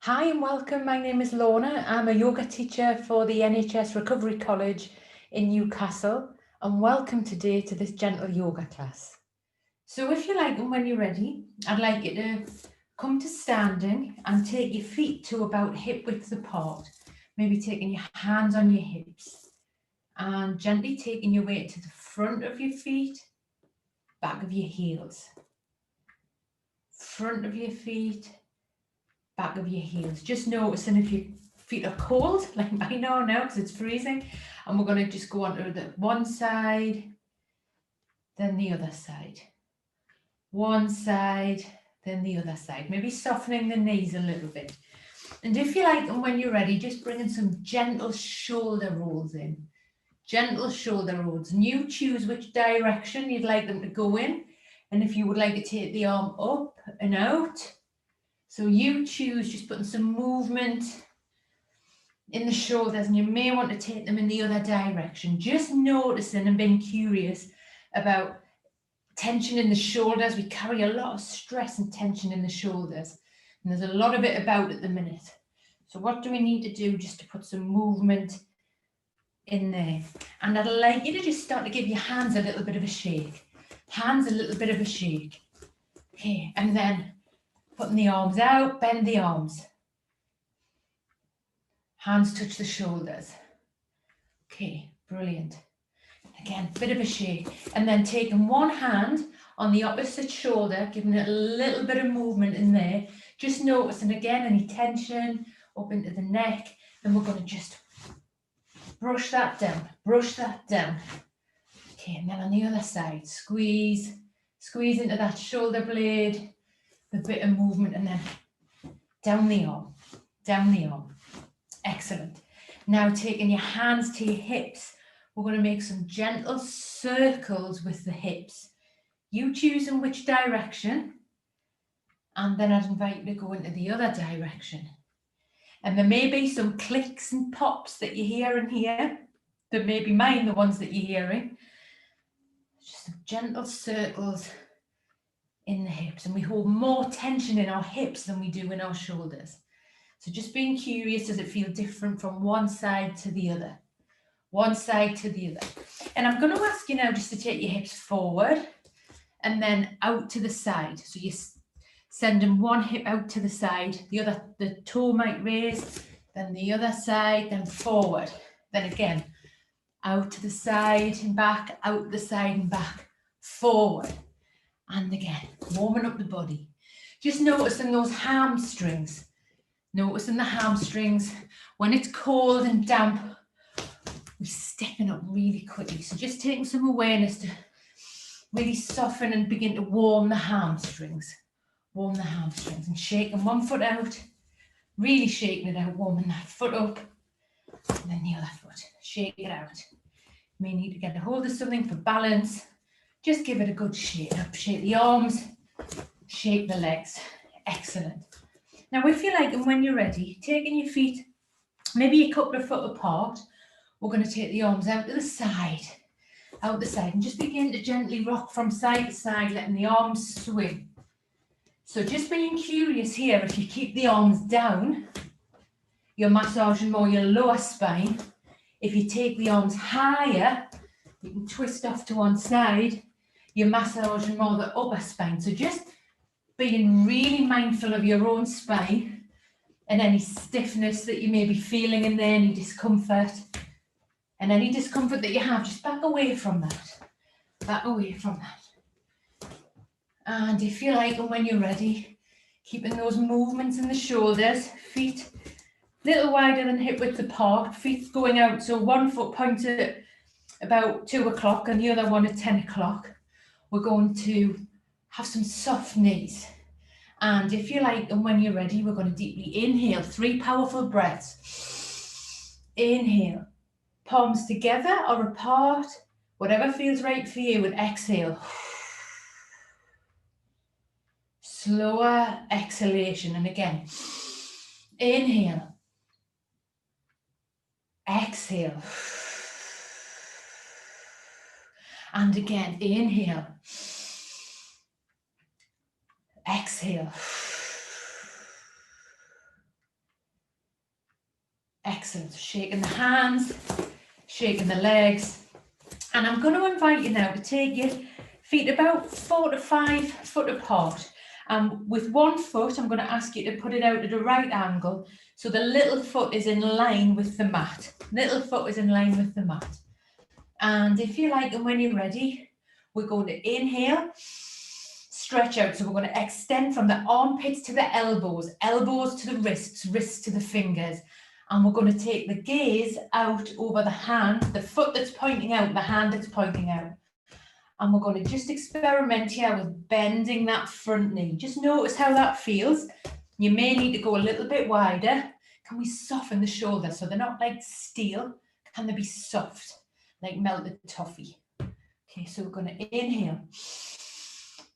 Hi and welcome. My name is Lorna. I'm a yoga teacher for the NHS Recovery College in Newcastle, and welcome today to this gentle yoga class. So if you like and when you're ready, I'd like you to come to standing and take your feet to about hip width apart, maybe taking your hands on your hips and gently taking your weight to the front of your feet, back of your heels, front of your feet, back of your heels. Just noticing if your feet are cold, like mine are now because it's freezing. And we're going to just go on to the one side, then the other side. One side, then the other side. Maybe softening the knees a little bit. And if you like, and when you're ready, just bringing some gentle shoulder rolls in. Gentle shoulder rolls. And you choose which direction you'd like them to go in. And if you would like to take the arm up and out, so you choose, just putting some movement in the shoulders, and you may want to take them in the other direction. Just noticing and being curious about tension in the shoulders. We carry a lot of stress and tension in the shoulders, and there's a lot of it about at the minute. So what do we need to do just to put some movement in there? And I'd like you to just start to give your hands a little bit of a shake. Hands a little bit of a shake. Okay, and then putting the arms out, bend the arms. Hands touch the shoulders. Okay, brilliant. Again, bit of a shake. And then taking one hand on the opposite shoulder, giving it a little bit of movement in there. Just noticing again any tension up into the neck. And we're going to just brush that down, brush that down. Okay, and then on the other side, squeeze into that shoulder blade, a bit of movement, and then down the arm, down the arm. Excellent. Now taking your hands to your hips, we're going to make some gentle circles with the hips. You choosing which direction, and then I'd invite you to go into the other direction. And there may be some clicks and pops that you hear in here. That may be mine, the ones that you're hearing. Just some gentle circles in the hips, and we hold more tension in our hips than we do in our shoulders. So just being curious, does it feel different from one side to the other? One side to the other. And I'm going to ask you now just to take your hips forward and then out to the side. So you're sending one hip out to the side, the toe might raise, then the other side, then forward. Then again, out to the side and back, out the side and back, forward. And again, warming up the body. Just noticing those hamstrings. Noticing the hamstrings. When it's cold and damp, we're stepping up really quickly. So just taking some awareness to really soften and begin to warm the hamstrings. Warm the hamstrings and shaking one foot out. Really shaking it out, warming that foot up. And then the other foot. Shake it out. You may need to get a hold of something for balance. Just give it a good shake up. Shake the arms. Shake the legs. Excellent. Now, if you like, and when you're ready, taking your feet maybe a couple of foot apart, we're going to take the arms out to the side, and just begin to gently rock from side to side, letting the arms swing. So just being curious here, if you keep the arms down, you're massaging more your lower spine. If you take the arms higher, you can twist off to one side, you're massaging more the upper spine. So just being really mindful of your own spine and any stiffness that you may be feeling in there, any discomfort. And any discomfort that you have, just back away from that. Back away from that. And if you like, and when you're ready, keeping those movements in the shoulders, feet a little wider than hip width apart, feet going out. So one foot pointed at about 2 o'clock and the other one at 10 o'clock. We're going to have some soft knees. And if you like, and when you're ready, we're going to deeply inhale, 3 powerful breaths. Inhale. Palms together or apart, whatever feels right for you, and exhale. Slower exhalation, and again, inhale, exhale, and again, inhale, exhale, Excellent. So shaking the hands, shaking the legs. And I'm going to invite you now to take your feet about 4 to 5 foot apart. With one foot, I'm going to ask you to put it out at a right angle. So the little foot is in line with the mat. Little foot is in line with the mat. And if you like, and when you're ready, we're going to inhale, stretch out. So we're going to extend from the armpits to the elbows, elbows to the wrists, wrists to the fingers. And we're going to take the gaze out over the hand, the foot that's pointing out, the hand that's pointing out. And we're going to just experiment here with bending that front knee. Just notice how that feels. You may need to go a little bit wider. Can we soften the shoulders so they're not like steel? Can they be soft, like melted toffee? Okay, so we're going to inhale,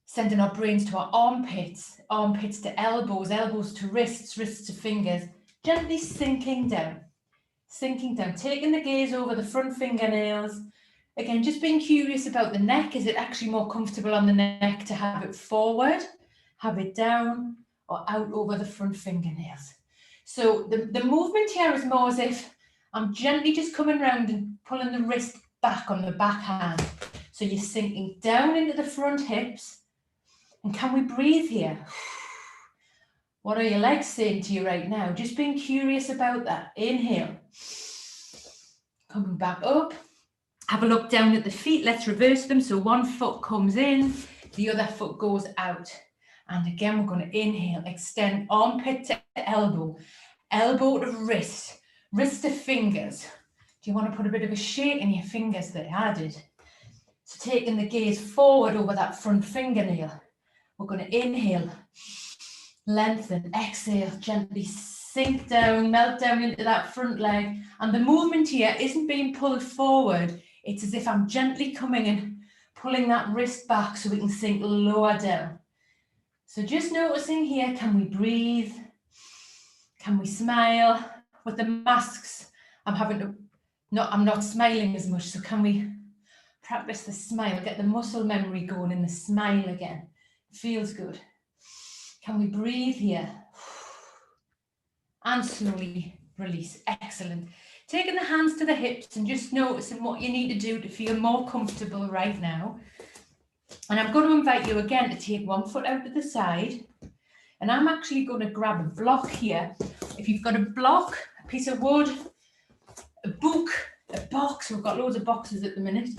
sending our brains to our armpits, armpits to elbows, elbows to wrists, wrists to fingers. Gently sinking down, taking the gaze over the front fingernails. Again, just being curious about the neck. Is it actually more comfortable on the neck to have it forward, have it down, or out over the front fingernails? So the movement here is more as if I'm gently just coming around and pulling the wrist back on the back hand. So you're sinking down into the front hips. And can we breathe here? What are your legs saying to you right now? Just being curious about that. Inhale. Coming back up. Have a look down at the feet. Let's reverse them. So one foot comes in, the other foot goes out. And again, we're going to inhale. Extend armpit to elbow, elbow to wrist, wrist to fingers. Do you want to put a bit of a shake in your fingers there? I did. So taking the gaze forward over that front fingernail. We're going to inhale. Lengthen, exhale, gently sink down, melt down into that front leg. And the movement here isn't being pulled forward. It's as if I'm gently coming and pulling that wrist back so we can sink lower down. So just noticing here, can we breathe? Can we smile? With the masks, I'm not smiling as much. So can we practice the smile, get the muscle memory going in the smile again? Feels good. Can we breathe here? And slowly release. Excellent. Taking the hands to the hips and just noticing what you need to do to feel more comfortable right now. And I'm going to invite you again to take one foot out to the side. And I'm actually going to grab a block here. If you've got a block, a piece of wood, a book, a box, we've got loads of boxes at the minute.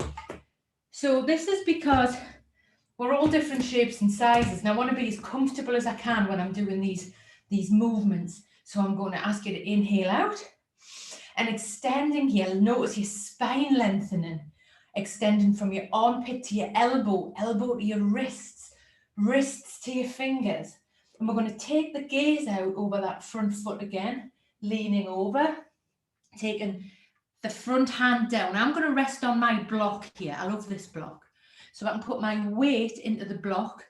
So this is because we're all different shapes and sizes, and I want to be as comfortable as I can when I'm doing these movements. So I'm going to ask you to inhale out and extending here. Notice your spine lengthening, extending from your armpit to your elbow, elbow to your wrists, wrists to your fingers. And we're going to take the gaze out over that front foot again, leaning over, taking the front hand down. I'm going to rest on my block here. I love this block. So I can put my weight into the block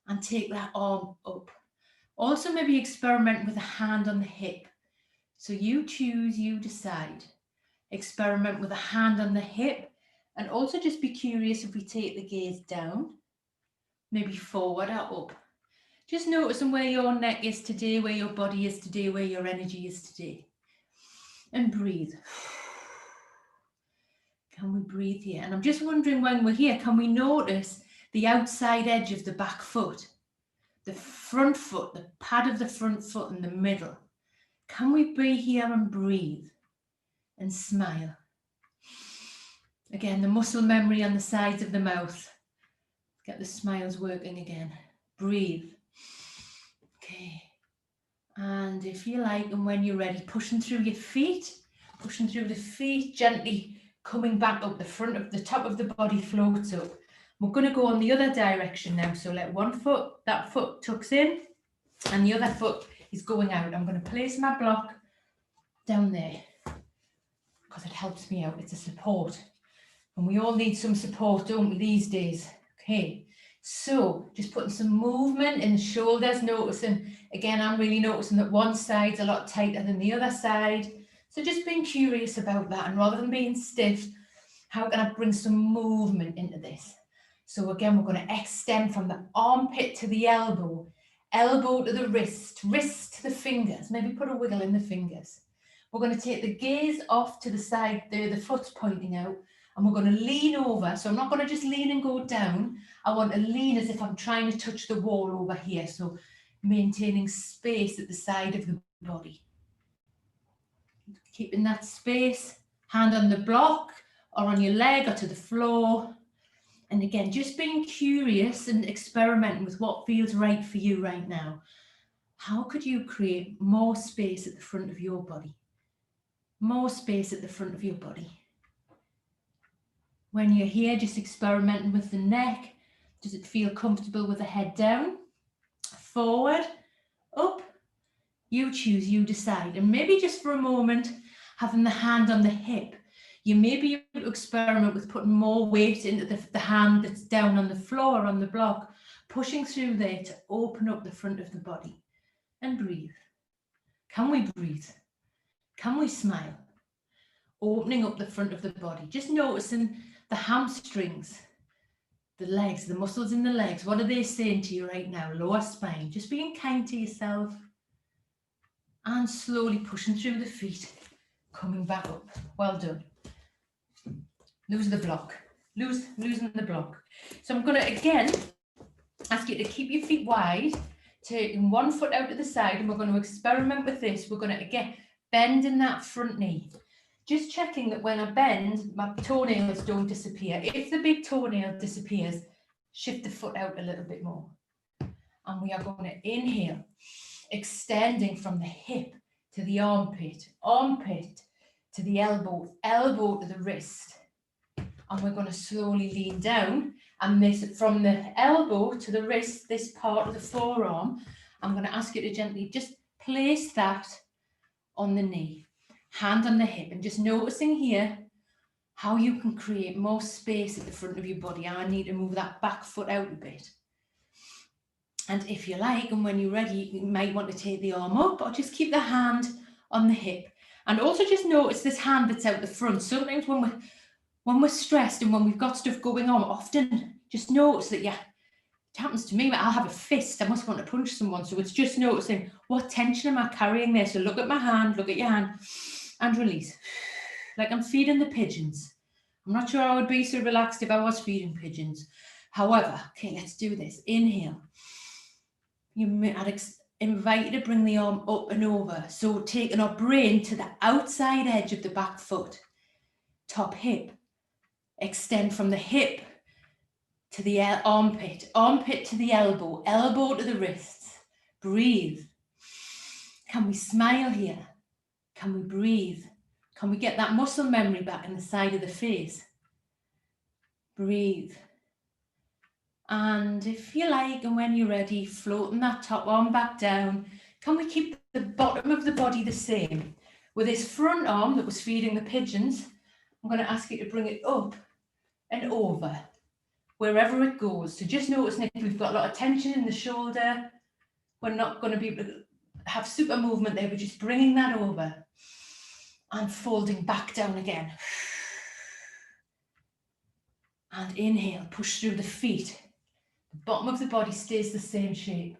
and take that arm up. Also maybe experiment with a hand on the hip. So you choose, you decide. Experiment with a hand on the hip and also just be curious if we take the gaze down, maybe forward or up. Just noticing where your neck is today, where your body is today, where your energy is today. And breathe. Can we breathe here? And I'm just wondering when we're here, can we notice the outside edge of the back foot, the front foot, the pad of the front foot in the middle? Can we be here and breathe and smile? Again, the muscle memory on the sides of the mouth. Get the smiles working again. Breathe. Okay. And if you like, and when you're ready, pushing through your feet, pushing through the feet, gently coming back up, the front of the top of the body floats up. We're going to go on the other direction now. So let one foot, that foot tucks in and the other foot is going out. I'm going to place my block down there because it helps me out. It's a support. And we all need some support, don't we, these days? Okay. So just putting some movement in the shoulders, noticing, again, I'm really noticing that one side's a lot tighter than the other side. So just being curious about that, and rather than being stiff, how can I bring some movement into this? So again, we're going to extend from the armpit to the elbow, elbow to the wrist, wrist to the fingers. Maybe put a wiggle in the fingers. We're going to take the gaze off to the side there, the foot's pointing out, and we're going to lean over. So I'm not going to just lean and go down. I want to lean as if I'm trying to touch the wall over here. So maintaining space at the side of the body. Keeping that space, hand on the block or on your leg or to the floor. And again, just being curious and experimenting with what feels right for you right now. How could you create more space at the front of your body? More space at the front of your body. When you're here, just experimenting with the neck. Does it feel comfortable with the head down? Forward, up? You choose, you decide. And maybe just for a moment, having the hand on the hip. You may be able to experiment with putting more weight into the hand that's down on the floor, on the block, pushing through there to open up the front of the body. And breathe. Can we breathe? Can we smile? Opening up the front of the body. Just noticing the hamstrings, the legs, the muscles in the legs. What are they saying to you right now? Lower spine. Just being kind to yourself. And slowly pushing through the feet. Coming back up. Well done. Lose the block. Losing the block. So I'm going to again ask you to keep your feet wide. Taking one foot out to the side, and we're going to experiment with this. We're going to, again, bend in that front knee. Just checking that when I bend, my toenails don't disappear. If the big toenail disappears, shift the foot out a little bit more. And we are going to inhale, extending from the hip to the armpit, armpit to the elbow, elbow to the wrist. And we're going to slowly lean down. And this, from the elbow to the wrist, this part of the forearm, I'm going to ask you to gently just place that on the knee, hand on the hip, and just noticing here how you can create more space at the front of your body. I need to move that back foot out a bit. And if you like, and when you're ready, you might want to take the arm up or just keep the hand on the hip. And also just notice this hand that's out the front. Sometimes when we're stressed and when we've got stuff going on, often just notice that, yeah, it happens to me, but I'll have a fist. I must want to punch someone. So it's just noticing what tension am I carrying there. So look at my hand, look at your hand and release. Like I'm feeding the pigeons. I'm not sure I would be so relaxed if I was feeding pigeons. However, okay, let's do this. Inhale. I'd invite you to bring the arm up and over. So taking our brain to the outside edge of the back foot, top hip. Extend from the hip to the armpit, armpit to the elbow, elbow to the wrists. Breathe. Can we smile here? Can we breathe? Can we get that muscle memory back in the side of the face? Breathe. And if you like, and when you're ready, floating that top arm back down. Can we keep the bottom of the body the same? With this front arm that was feeding the pigeons, I'm going to ask you to bring it up and over, wherever it goes. So just noticing if we've got a lot of tension in the shoulder, we're not going to be able to have super movement there, but just bringing that over and folding back down again. And inhale, push through the feet. The bottom of the body stays the same shape.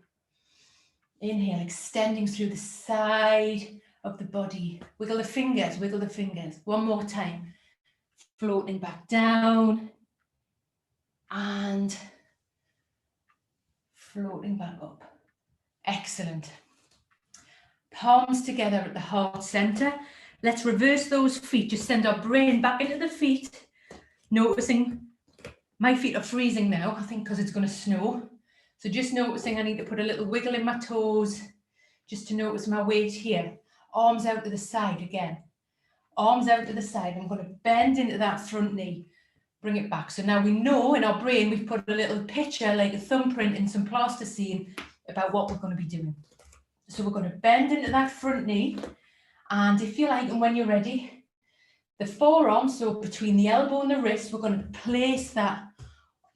Inhale, extending through the side of the body. Wiggle the fingers, wiggle the fingers. One more time. Floating back down and floating back up. Excellent. Palms together at the heart center. Let's reverse those feet. Just send our brain back into the feet. Noticing my feet are freezing now, I think because it's going to snow. So just noticing I need to put a little wiggle in my toes just to notice my weight here. Arms out to the side again. Arms out to the side. I'm going to bend into that front knee. Bring it back. So now we know in our brain we've put a little picture, like a thumbprint in some plasticine about what we're going to be doing. So we're going to bend into that front knee. And if you like, and when you're ready, the forearm, so between the elbow and the wrist, we're going to place that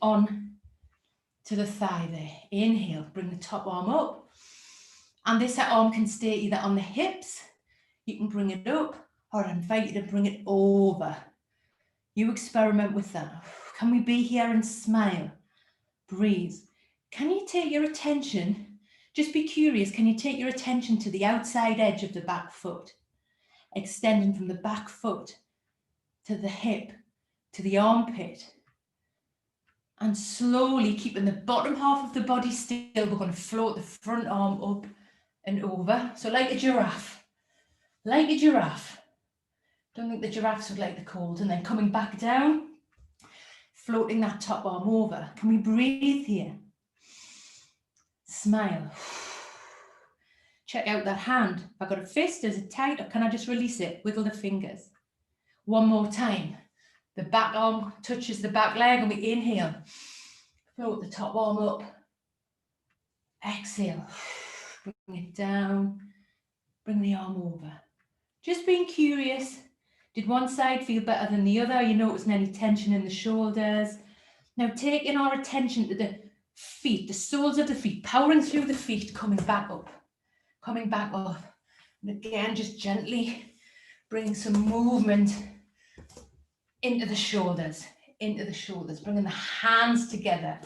on to the thigh there. Inhale, bring the top arm up. And this arm can stay either on the hips, you can bring it up, or I invite you to bring it over. You experiment with that. Can we be here and smile? Breathe. Can you take your attention, just be curious, can you take your attention to the outside edge of the back foot? extending from the back foot to the hip, to the armpit. And slowly keeping the bottom half of the body still, we're going to float the front arm up and over. So like a giraffe, like a giraffe. Don't think the giraffes would like the cold. And then coming back down, floating that top arm over. Can we breathe here? Smile. Check out that hand. If I've got a fist, is it tight or can I just release it? Wiggle the fingers. One more time. The back arm touches the back leg and we inhale. Float the top arm up. Exhale. Bring it down. Bring the arm over. Just being curious. Did one side feel better than the other? Are you noticing any tension in the shoulders? Now taking our attention to the feet, the soles of the feet, powering through the feet, coming back up. Coming back up. And again, just gently bring some movement into the shoulders, bringing the hands together.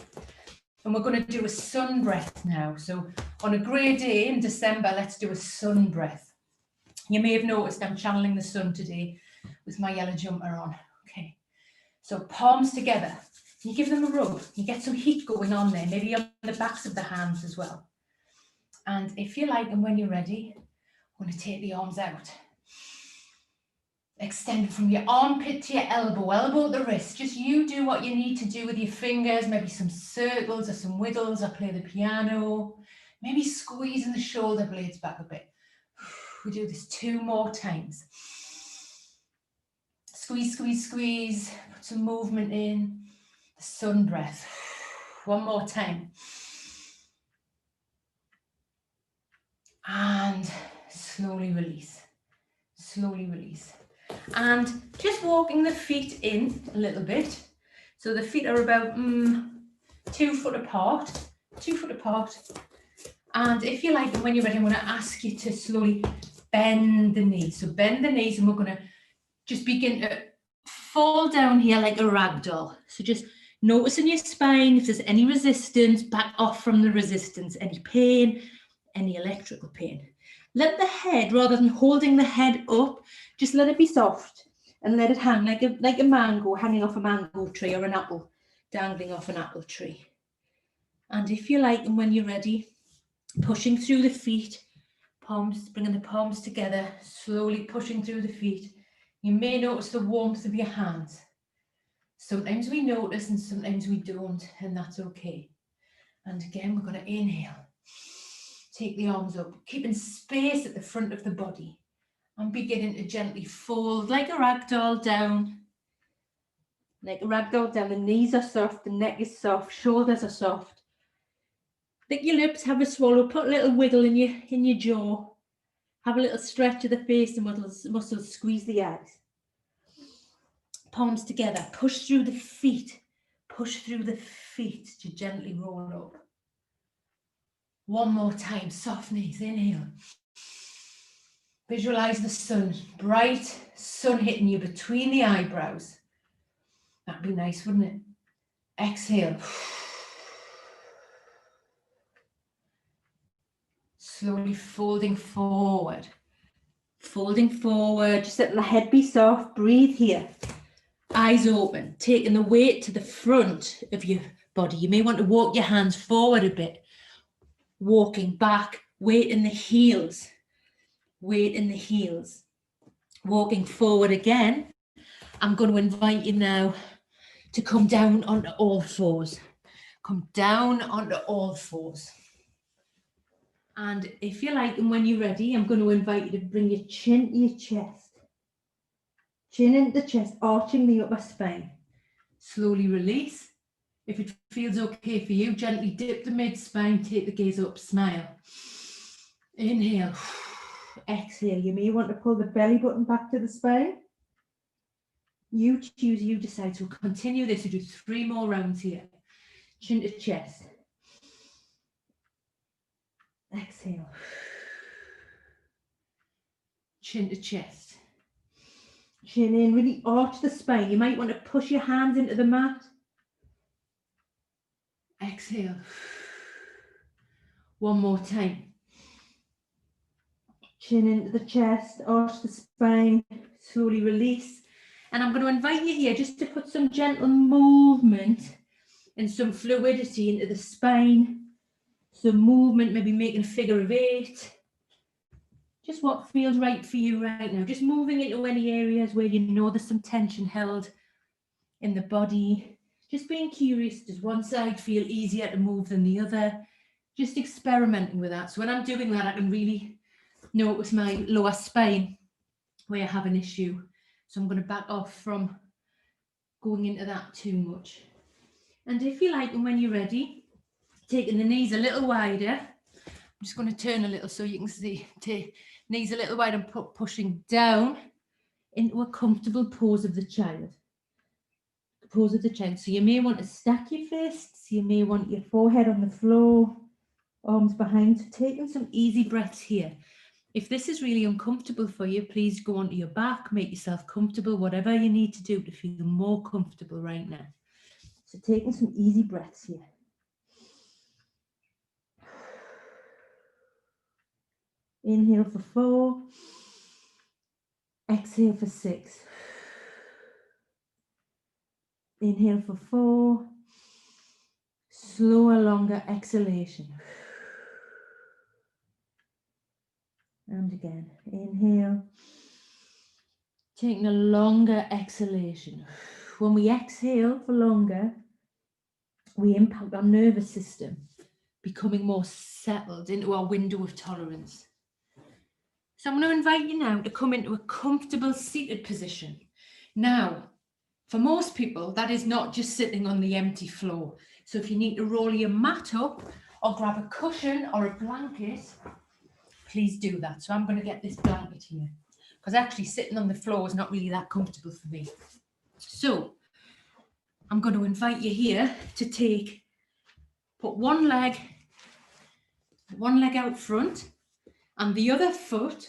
And we're going to do a sun breath now. So on a grey day in December, let's do a sun breath. You may have noticed I'm channeling the sun today with my yellow jumper on. Okay, so palms together. You give them a rub. You get some heat going on there, maybe on the backs of the hands as well. And if you like, and when you're ready, I'm going to take the arms out. Extend from your armpit to your elbow, elbow at the wrist. Just you do what you need to do with your fingers, maybe some circles or some wiggles or play the piano. Maybe squeezing the shoulder blades back a bit. We do this 2 more times. Squeeze, squeeze, squeeze. Put some movement in. The sun breath. One more time. And slowly release. Slowly release. And just walking the feet in a little bit. So the feet are about 2 foot apart. 2 foot apart. And if you like, when you're ready, I'm going to ask you to slowly bend the knees. So bend the knees and we're going to just begin to fall down here like a rag doll. So just notice in your spine if there's any resistance, back off from the resistance, any pain, any electrical pain. Let the head, rather than holding the head up, just let it be soft and let it hang like a mango hanging off a mango tree or an apple dangling off an apple tree. And if you like, and when you're ready, pushing through the feet, palms, bringing the palms together, slowly pushing through the feet. You may notice the warmth of your hands. Sometimes we notice and sometimes we don't, and that's okay. And again, we're going to inhale. Take the arms up, keeping space at the front of the body and beginning to gently fold like a rag doll down. Like a rag doll down. The knees are soft, the neck is soft, shoulders are soft. Lick your lips, have a swallow, put a little wiggle in your jaw. Have a little stretch of the face and muscles, squeeze the eyes. Palms together, push through the feet. Push through the feet to gently roll up. One more time, soft knees, inhale. Visualize the sun, bright sun hitting you between the eyebrows. That'd be nice, wouldn't it? Exhale. Slowly folding forward. Folding forward, just letting the head be soft. Breathe here. Eyes open, taking the weight to the front of your body. You may want to walk your hands forward a bit. Walking back, weight in the heels. Weight in the heels. Walking forward again. I'm going to invite you now to come down onto all fours. Come down onto all fours. And if you like, and when you're ready, I'm going to invite you to bring your chin to your chest. Chin into the chest, arching the upper spine. Slowly release. If it feels okay for you, gently dip the mid-spine, take the gaze up, smile. Inhale. Exhale. You may want to pull the belly button back to the spine. You choose, you decide. So continue this. We'll do 3 more rounds here. Chin to chest. Exhale. Chin to chest. Chin in, really arch the spine. You might want to push your hands into the mat. Exhale. One more time. Chin into the chest, arch the spine, slowly release. And I'm going to invite you here just to put some gentle movement and some fluidity into the spine. Some movement, maybe making a figure of 8. Just what feels right for you right now. Just moving into any areas where you know there's some tension held in the body. Just being curious, does one side feel easier to move than the other? Just experimenting with that. So when I'm doing that, I can really notice my lower spine where I have an issue. So I'm going to back off from going into that too much. And if you like, and when you're ready, taking the knees a little wider. I'm just going to turn a little so you can see. Knees a little wide and pushing down into a comfortable pose of the child. Pose of the child. So you may want to stack your fists. You may want your forehead on the floor, arms behind. So taking some easy breaths here. If this is really uncomfortable for you, please go onto your back, make yourself comfortable, whatever you need to do to feel more comfortable right now. So taking some easy breaths here. Inhale for 4. Exhale for 6. Inhale for 4. Slower, longer exhalation. And again, inhale. Taking a longer exhalation. When we exhale for longer, we impact our nervous system, becoming more settled into our window of tolerance. So I'm going to invite you now to come into a comfortable seated position. Now, for most people, that is not just sitting on the empty floor. So if you need to roll your mat up or grab a cushion or a blanket, please do that. So I'm going to get this blanket here because actually sitting on the floor is not really that comfortable for me. So I'm going to invite you here to put one leg out front and the other foot,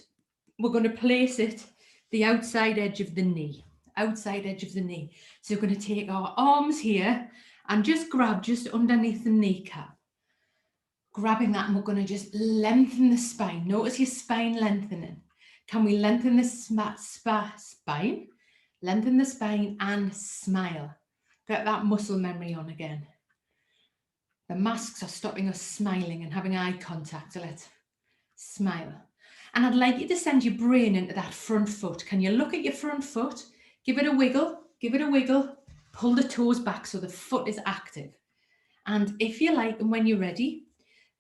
we're going to place it the outside edge of the knee. Outside edge of the knee. So we're going to take our arms here and just grab just underneath the kneecap. Grabbing that, and we're going to just lengthen the spine. Notice your spine lengthening. Can we lengthen the spine? Lengthen the spine and smile. Get that muscle memory on again. The masks are stopping us smiling and having eye contact. So let's smile. And I'd like you to send your brain into that front foot. Can you look at your front foot? Give it a wiggle. Give it a wiggle. Pull the toes back so the foot is active. And if you like, and when you're ready,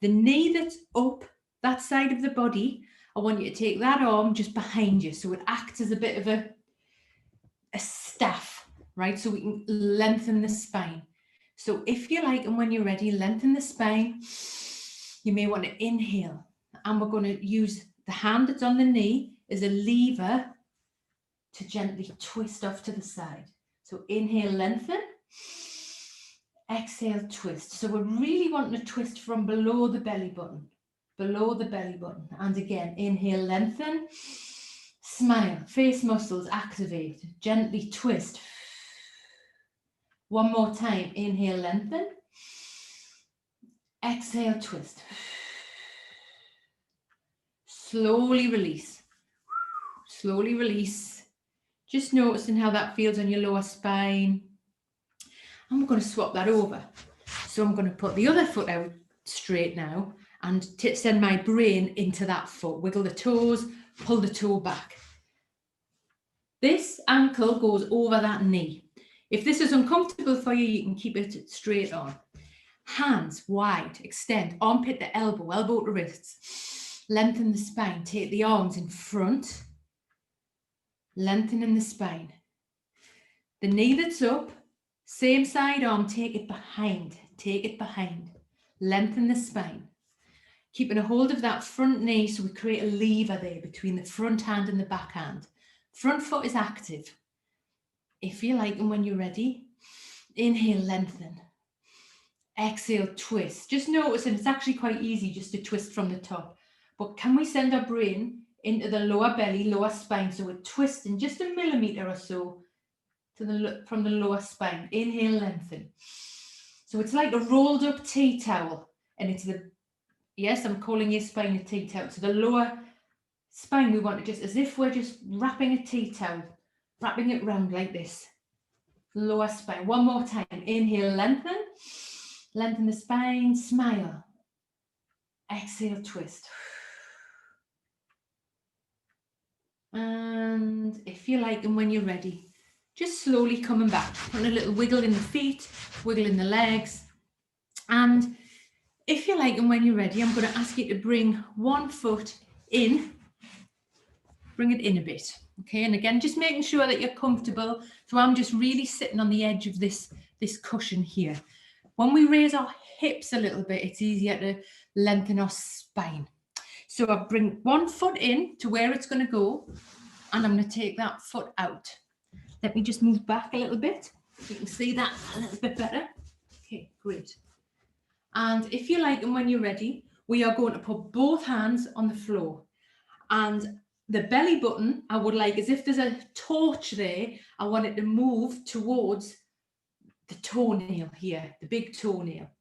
the knee that's up, that side of the body, I want you to take that arm just behind you. So it acts as a bit of a staff, right? So we can lengthen the spine. So if you like, and when you're ready, lengthen the spine. You may want to inhale. And we're going to use the hand that's on the knee as a lever to gently twist off to the side. So inhale, lengthen. Exhale, twist. So we're really wanting to twist from below the belly button. Below the belly button. And again, inhale, lengthen. Smile. Face muscles activate. Gently twist. One more time. Inhale, lengthen. Exhale, twist. Slowly release. Slowly release. Just noticing how that feels on your lower spine. And we're going to swap that over. So I'm going to put the other foot out straight now and send my brain into that foot. Wiggle the toes, pull the toe back. This ankle goes over that knee. If this is uncomfortable for you, you can keep it straight on. Hands wide, extend, armpit to elbow, elbow to wrists. Lengthen the spine, take the arms in front. Lengthening the spine. The knee that's up, same side arm, take it behind. Take it behind. Lengthen the spine. Keeping a hold of that front knee so we create a lever there between the front hand and the back hand. Front foot is active. If you like, and when you're ready, inhale, lengthen. Exhale, twist. Just noticing it's actually quite easy just to twist from the top. But can we send our brain into the lower belly, lower spine, so we're twisting just a millimetre or so from the lower spine. Inhale, lengthen. So it's like a rolled up tea towel, and it's yes, I'm calling your spine a tea towel. So the lower spine, we want to just, as if we're just wrapping a tea towel, wrapping it round like this. Lower spine. One more time. Inhale, lengthen. Lengthen the spine, smile. Exhale, twist. And if you like, and when you're ready, just slowly coming back. Putting a little wiggle in the feet, wiggle in the legs. And if you like, and when you're ready, I'm going to ask you to bring one foot in. Bring it in a bit. Okay, and again, just making sure that you're comfortable. So I'm just really sitting on the edge of this cushion here. When we raise our hips a little bit, it's easier to lengthen our spine. So I bring one foot in to where it's going to go, and I'm going to take that foot out. Let me just move back a little bit. You can see that a little bit better. Okay, great. And if you like, and when you're ready, we are going to put both hands on the floor. And the belly button, I would like, as if there's a torch there, I want it to move towards the toenail here, the big toenail.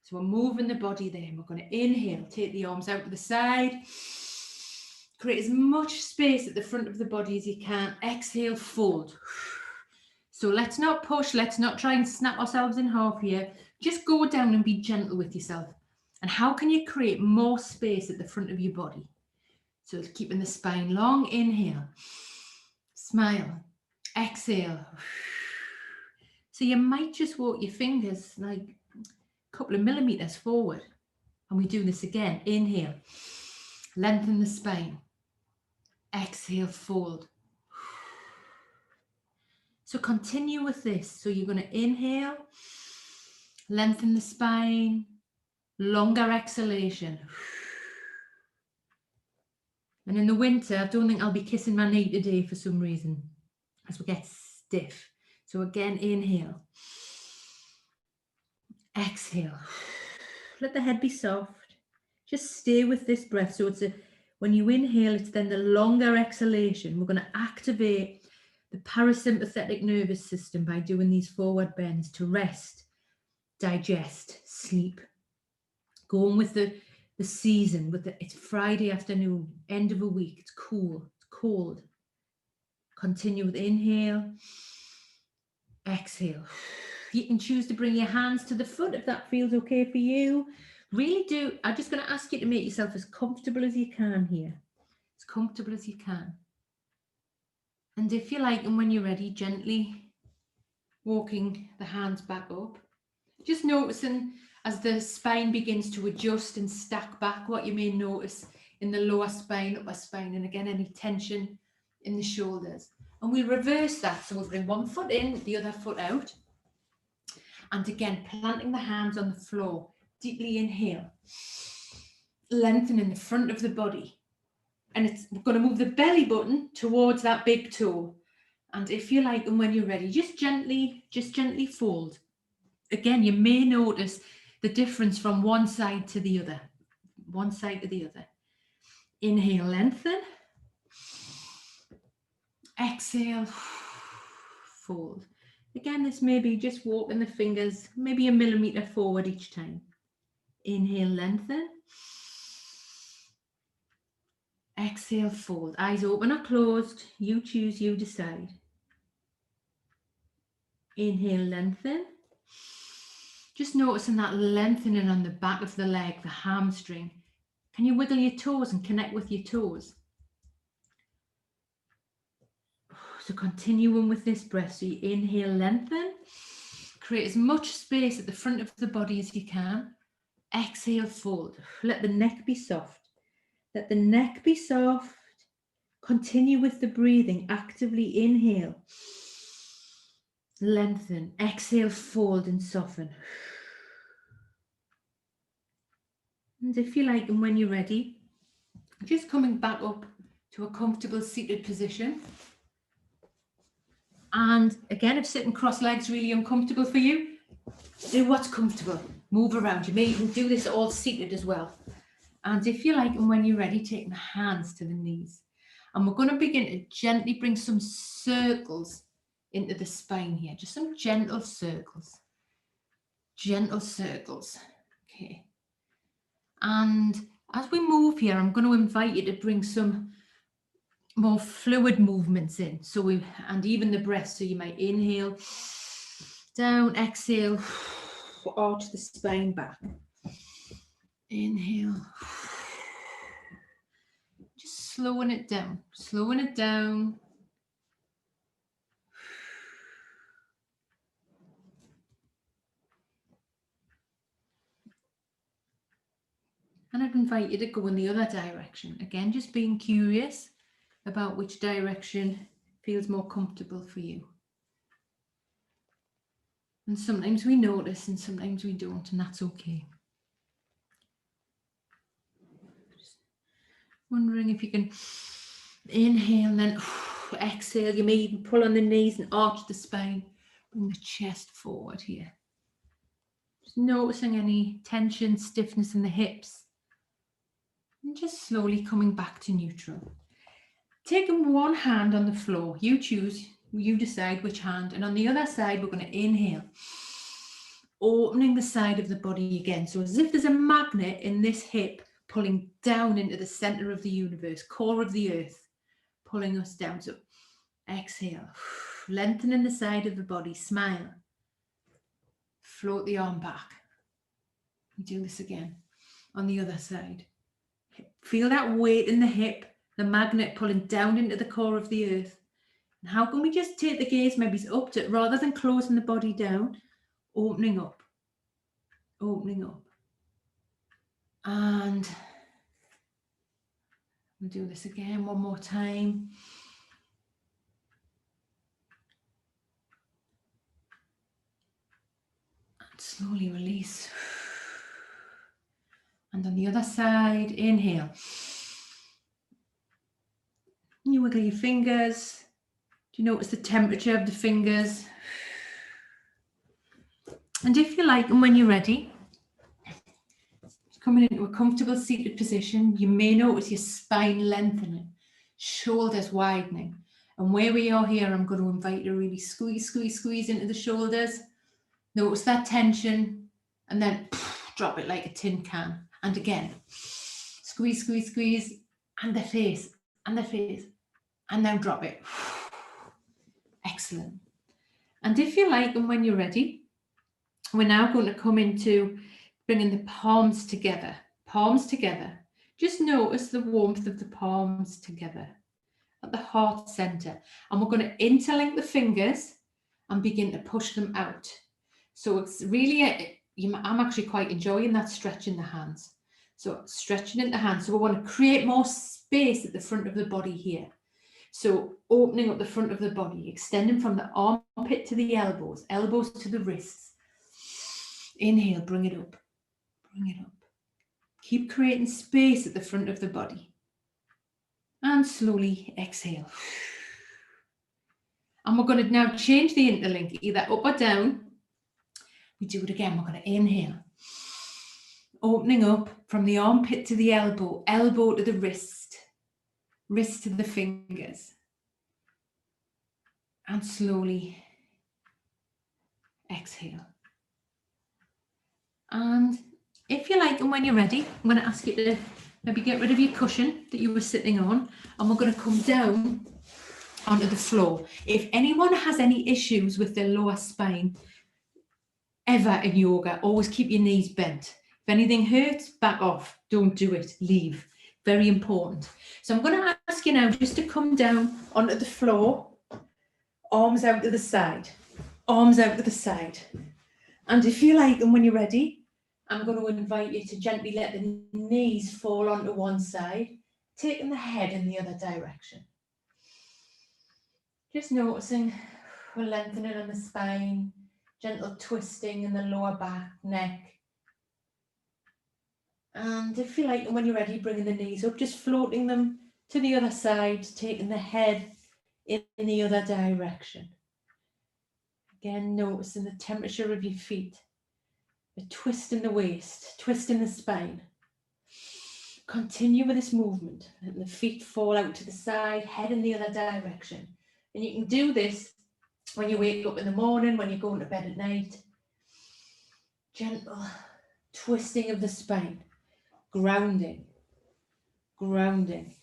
So we're moving the body there, and we're going to inhale, take the arms out to the side, create as much space at the front of the body as you can. Exhale, fold. So let's not push, let's not try and snap ourselves in half here. Just go down and be gentle with yourself. And how can you create more space at the front of your body? So keeping the spine long, inhale, smile, exhale. So you might just walk your fingers like a couple of millimeters forward. And we do this again. Inhale, lengthen the spine, exhale, fold. So continue with this. So you're going to inhale, lengthen the spine, longer exhalation. And in the winter, I don't think I'll be kissing my knee today for some reason, as we get stiff. So again, inhale, exhale. Let the head be soft. Just stay with this breath. So it's when you inhale, it's then the longer exhalation. We're going to activate the parasympathetic nervous system by doing these forward bends to rest, digest, sleep. Going with the season, it's Friday afternoon, end of a week, it's cool, it's cold. Continue with inhale, exhale. You can choose to bring your hands to the foot if that feels okay for you. Really do. I'm just going to ask you to make yourself as comfortable as you can here. As comfortable as you can. And if you like, and when you're ready, gently walking the hands back up. Just noticing as the spine begins to adjust and stack back, what you may notice in the lower spine, upper spine, and again, any tension in the shoulders. And we'll reverse that. So we'll bring one foot in, the other foot out. And again, planting the hands on the floor. Deeply inhale. Lengthening the front of the body. And we're going to move the belly button towards that big toe. And if you like, and when you're ready, just gently fold. Again, you may notice the difference from one side to the other. One side to the other. Inhale, lengthen. Exhale, fold. Again, this may be just walking the fingers maybe a millimeter forward each time. Inhale, lengthen. Exhale, fold. Eyes open or closed. You choose, you decide. Inhale, lengthen. Just noticing that lengthening on the back of the leg, the hamstring. Can you wiggle your toes and connect with your toes? So continuing with this breath. So you inhale, lengthen. Create as much space at the front of the body as you can. Exhale, fold. Let the neck be soft. Let the neck be soft. Continue with the breathing. Actively inhale. Lengthen. Exhale, fold and soften. And if you like, and when you're ready, just coming back up to a comfortable seated position. And again, if sitting cross legs really uncomfortable for you, do what's comfortable. Move around. You may even do this all seated as well. And if you like, and when you're ready, take the hands to the knees. And we're going to begin to gently bring some circles into the spine here. Just some gentle circles. Gentle circles. Okay. And as we move here, I'm going to invite you to bring some more fluid movements in. So and even the breath. So you might inhale, down, exhale, arch the spine back. Inhale. Just slowing it down, slowing it down. And I'd invite you to go in the other direction. Again, just being curious about which direction feels more comfortable for you. And sometimes we notice and sometimes we don't, and that's okay. Just wondering if you can inhale and then exhale. You may even pull on the knees and arch the spine. Bring the chest forward here. Just noticing any tension, stiffness in the hips. And just slowly coming back to neutral. Taking one hand on the floor, you choose, you decide which hand. And on the other side, we're going to inhale, opening the side of the body again. So as if there's a magnet in this hip pulling down into the center of the universe, core of the earth, pulling us down. So exhale, lengthening the side of the body, smile, float the arm back. We do this again on the other side. Feel that weight in the hip, the magnet pulling down into the core of the earth. And how can we just take the gaze maybe up to, rather than closing the body down, opening up, opening up. And we'll do this again one more time. And slowly release. And on the other side, inhale. You wiggle your fingers. Do you notice the temperature of the fingers? And if you like, and when you're ready, coming into a comfortable seated position, you may notice your spine lengthening, shoulders widening. And where we are here, I'm going to invite you to really squeeze, squeeze, squeeze into the shoulders. Notice that tension, and then drop it like a tin can. And again, squeeze, squeeze, squeeze, and the face, and the face, and then drop it. Excellent. And if you like, and when you're ready, we're now going to come into bringing the palms together. Palms together. Just notice the warmth of the palms together at the heart center. And we're going to interlink the fingers and begin to push them out. So it's really, I'm actually quite enjoying that stretch in the hands. So stretching in the hands. So we want to create more space at the front of the body here. So opening up the front of the body, extending from the armpit to the elbows, elbows to the wrists. Inhale, bring it up, bring it up. Keep creating space at the front of the body. And slowly exhale. And we're going to now change the interlink, either up or down. We do it again. We're going to inhale. Opening up from the armpit to the elbow, elbow to the wrist, wrist to the fingers. And slowly exhale. And if you like, and when you're ready, I'm going to ask you to maybe get rid of your cushion that you were sitting on, and we're going to come down onto the floor. If anyone has any issues with their lower spine, ever in yoga, always keep your knees bent. If anything hurts, back off. Don't do it. Leave. Very important. So I'm going to ask you now just to come down onto the floor, arms out to the side, arms out to the side. And if you like, and when you're ready, I'm going to invite you to gently let the knees fall onto one side, taking the head in the other direction. Just noticing we're lengthening on the spine, gentle twisting in the lower back, neck. And if you like, and when you're ready, bringing the knees up, just floating them to the other side, taking the head in the other direction. Again, noticing the temperature of your feet. A twist in the waist, twist in the spine. Continue with this movement. Let the feet fall out to the side, head in the other direction. And you can do this when you wake up in the morning, when you're going to bed at night. Gentle twisting of the spine. Grounding. Grounding.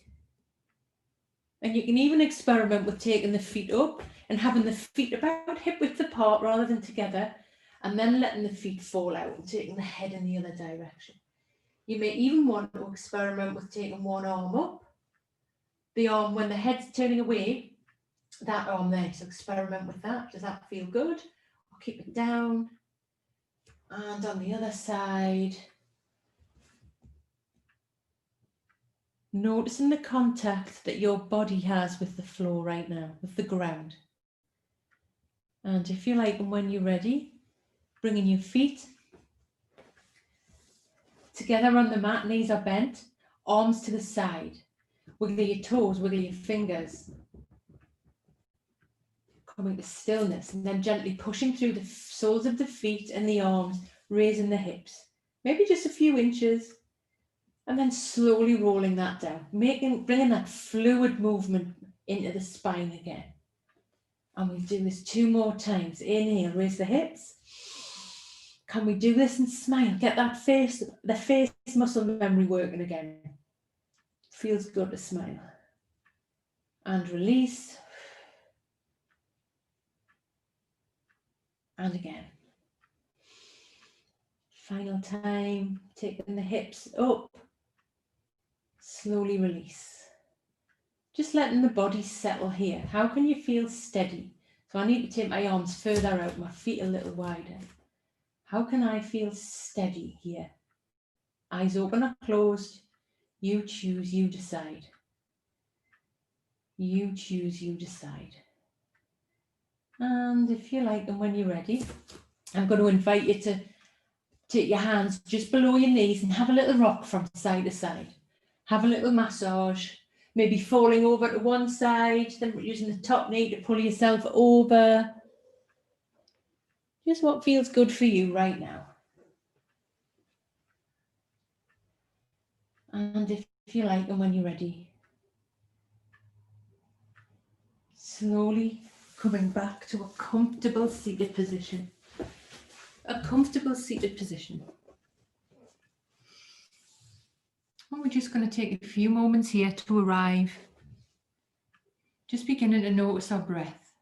And you can even experiment with taking the feet up and having the feet about hip width apart rather than together, and then letting the feet fall out and taking the head in the other direction. You may even want to experiment with taking one arm up, the arm when the head's turning away, that arm there. So experiment with that. Does that feel good? Or keep it down. And on the other side, noticing the contact that your body has with the floor right now, with the ground. And if you like, and when you're ready, bringing your feet together on the mat, knees are bent, arms to the side. Wiggle your toes, wiggle your fingers. Coming to stillness, and then gently pushing through the soles of the feet and the arms, raising the hips. Maybe just a few inches. And then slowly rolling that down, bringing that fluid movement into the spine again. And we'll do this 2 more times. Inhale, raise the hips. Can we do this and smile? Get that the face muscle memory working again. Feels good to smile. And release. And again. Final time, taking the hips up. Slowly release. Just letting the body settle here. How can you feel steady? So I need to take my arms further out, my feet a little wider. How can I feel steady here? Eyes open or closed. You choose, you decide. You choose, you decide. And if you like, and when you're ready, I'm going to invite you to take your hands just below your knees and have a little rock from side to side. Have a little massage. Maybe falling over to one side, then using the top knee to pull yourself over. Just what feels good for you right now. And if you like, and when you're ready, slowly coming back to a comfortable seated position. A comfortable seated position. And we're just going to take a few moments here to arrive. Just beginning to notice our breath.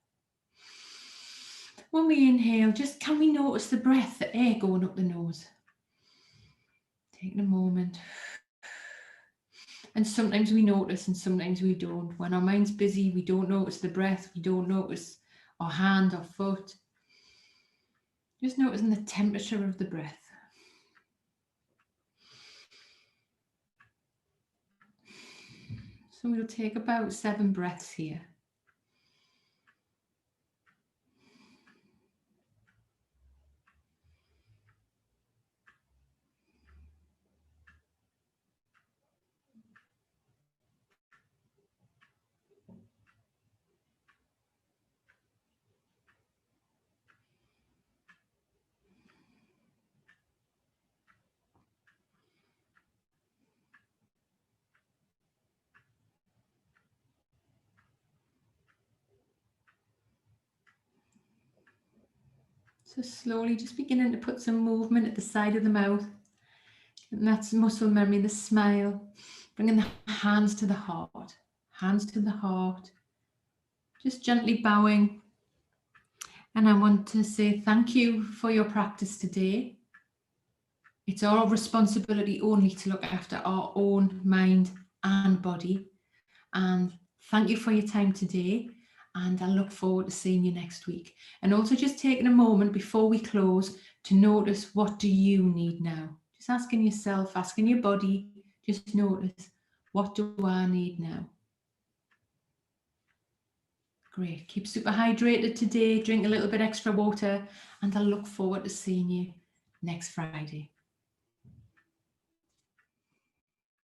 When we inhale, just can we notice the breath, the air going up the nose? Taking a moment. And sometimes we notice and sometimes we don't. When our mind's busy, we don't notice the breath, we don't notice our hand or foot. Just noticing the temperature of the breath. So we'll take about 7 breaths here. So slowly just beginning to put some movement at the side of the mouth. And that's muscle memory, the smile. Bringing the hands to the heart. Hands to the heart. Just gently bowing. And I want to say thank you for your practice today. It's our responsibility only to look after our own mind and body. And thank you for your time today. And I look forward to seeing you next week. And also just taking a moment before we close to notice, what do you need now? Just asking yourself, asking your body, just notice, what do I need now? Great. Keep super hydrated today. Drink a little bit extra water. And I look forward to seeing you next Friday.